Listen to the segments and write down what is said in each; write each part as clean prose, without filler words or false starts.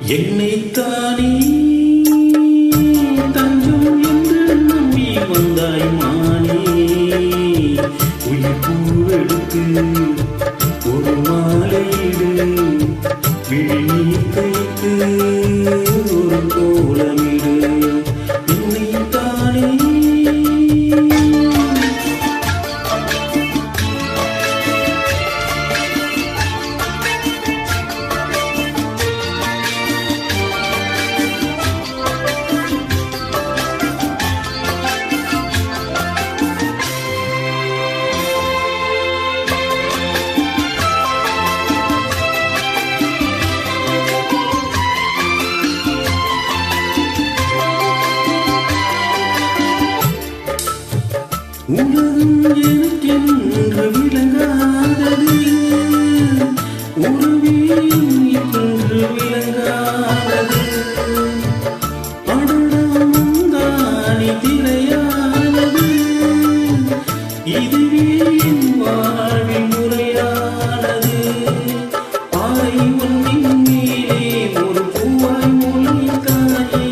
என்னைத்தானே தஞ்சம் என்று நம்பி வந்தாய் மானே. உயிர் பூவெடுத்து ஒரு மாலையிடு, விழிநீர் தைத்து ஒரு கோலமிடு. என்னைத்தானே உலகம் எனக்கென்று விளங்காதது, உறவியும் என்று விளங்காதது. அடடாமுந்தானி திரையானது, இதுவே என் வாழ்வின் முறையானது. பாறை ஒன்றின் மேலே ஒரு பூவாய் முளைத்தாயே,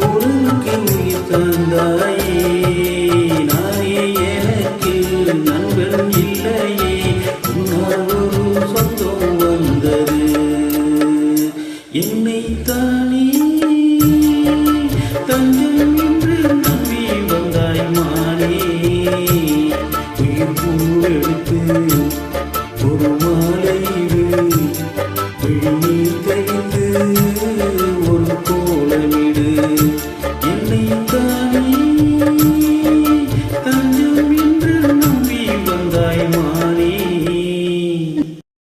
உனக்கு உயிர் தந்தாயே. நண்பன் இல்லையே, உன்னால் ஒரு சொந்தம் வந்தது. என்னைத்தானே தஞ்சம் என்று நம்பி வந்தாய் மானே. உயிர் பூவெடுத்து ஒரு மாலையிடு, விழிநீர் தைத்து ஒரு கோலமிடு.